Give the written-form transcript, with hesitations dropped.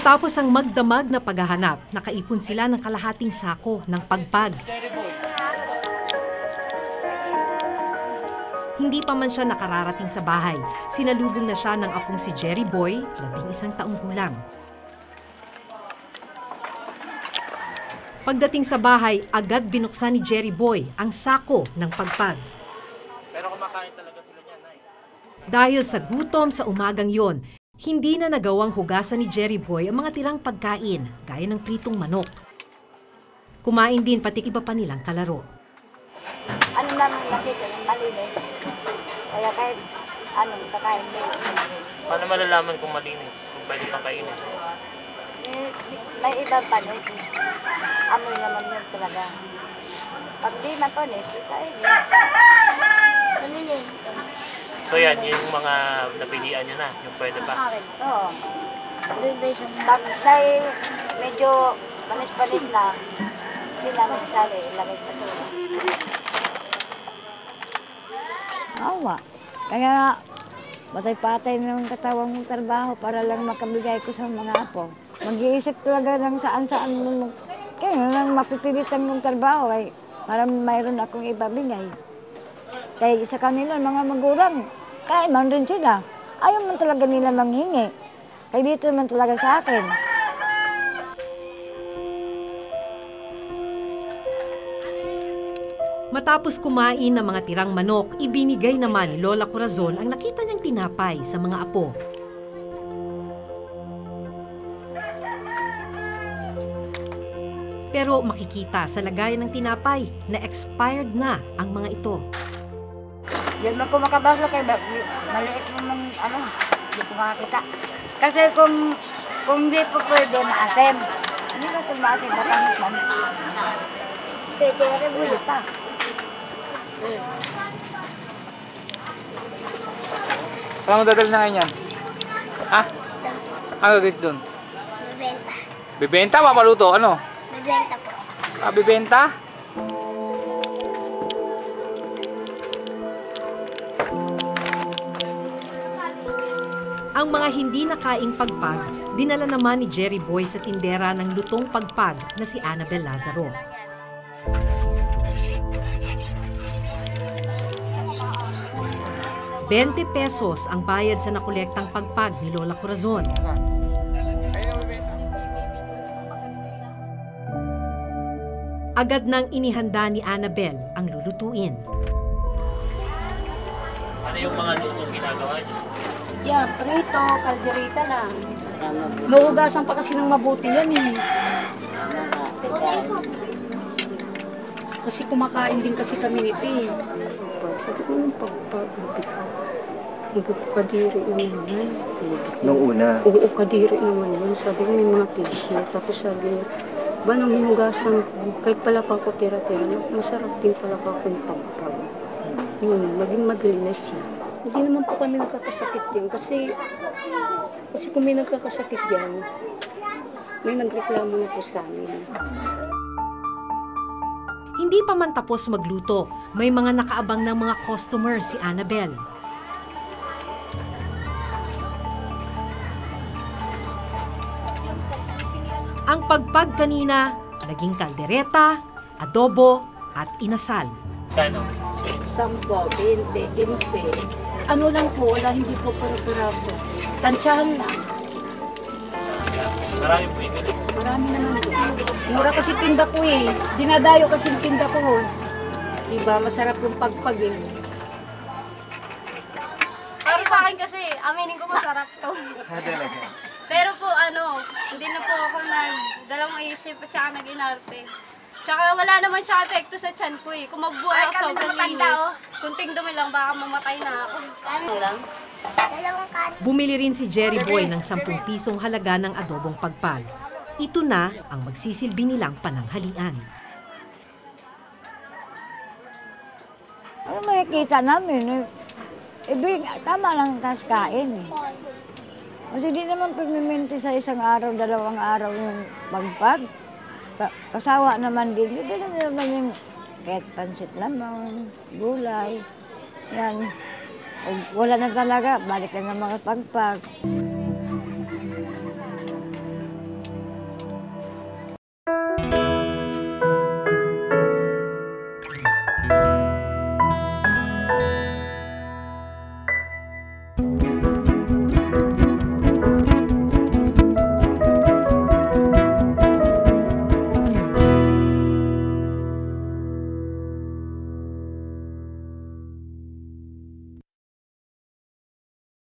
Matapos ang magdamag na paghahanap, nakaipon sila ng kalahating sako ng pagpag. Hindi pa man siya nakararating sa bahay, sinalubong na siya ng apong si Jerry Boy, 11 taong gulang. Pagdating sa bahay, agad binuksan ni Jerry Boy ang sako ng pagpag. Pero kumakain talaga sila niyan, Nay. Dahil sa gutom sa umagang yon, hindi na nagawang hugasan ni Jerry Boy ang mga tirang pagkain, gaya ng pritong manok. Kumain din pati iba pa nilang kalaro. Ano naman nakita ng malinis. Kaya kahit anong kakain mo. Paano malalaman kung malinis, kung pwede pang kainin? May ibang panis. Amoy naman yun talaga. Pag di mapanis, kain mo. Ano yun? So yan, yung mga napilian nyo na, yung pwede pa. Oo. Pag medyo panis-panis na, hindi namin isali, ilagay pa sa awa. Kaya patay-patay na yung katawang mong trabaho para lang makabigay ko sa mga apo. Mag-iisip talaga lang saan-saan mo. Kaya lang mapipilitan mong trabaho ay para mayroon akong ibabigay. Kaya sa kanila, mga magulang, kaya man rin sila. Ayaw man talaga nila manghingi. Kaya dito man talaga sa akin. Matapos kumain ng mga tirang manok, ibinigay naman ni Lola Corazon ang nakita niyang tinapay sa mga apo. Pero makikita sa lagayan ng tinapay na expired na ang mga ito. Diyan man ko makabasa kay maliit naman hindi ko makakita. Kasi kung di po pwede na asem, hindi na ito maasim, matamis man. Kaya Jerry, bulit pa. Saan mo dadali na ngayon yan? Ha? Ano guys doon? Bibenta. Bibenta? Papaluto? Ano? Bibenta po. Ah, bibenta? Ang mga hindi nakaing pagpag, dinala naman ni Jerry Boy sa tindera ng lutong pagpag na si Annabel Lazaro. ₱20 ang bayad sa nakolektang pagpag ni Lola Corazon. Agad nang inihanda ni Annabel ang lulutuin. Ano yung mga lutong ginagawa niyo? Yeah, prito, kalderita lang. Nauugasan pa kasi ng mabuti yan eh. Kasi kumakain din kasi kami nito eh. Sabi ko yung kadiri naman yan. Nung una? Oo, kadiri naman yan. Sabi ko may mga tissue. Tapos sabi niya, ba nang hinugasan ko, kahit pala pa ako tira-tira, masarap din pala pa ako yung pagpag. Yun, maging mabilis siya. Hindi naman po kami nagkakasakit yan. Kasi kung may nagkakasakit yan, may nagreklamo na po sa amin. Hindi pa man tapos magluto, may mga nakaabang ng mga customer si Annabel. Ang pagpag kanina, naging kaldereta, adobo at inasal. Kano? 10, 20, 15. Ano lang po, wala hindi po para-piraso. Tansyahan lang. Marami po ibili. Marami naman po. Mura kasi tinda ko eh. Dinadayo kasi yung tinda ko. Diba, masarap yung pagpag eh. Para sa akin kasi, aminin ko masarap to. Pero po hindi na po ako dalawang isip at saka nag-inarte. Tsaka wala naman siya epekto sa tiyan ko eh. Kung magbuhay ako sobrang linis, kunting dumi lang baka mamatay na ako. Ano lang? Bumili rin si Jerry Boy ng 10 pisong halaga ng adobong pagpag. Ito na ang magsisilbi nilang pananghalian. Ano makikita namin? Tama lang ang kain eh. Kasi di naman pagmiminti sa isang araw, 2 araw yung pagpag. Kasawa naman din. Hindi naman yung kahit pansit lamang, gulay. Yan. Wala na talaga, balik na ng mga pagpag.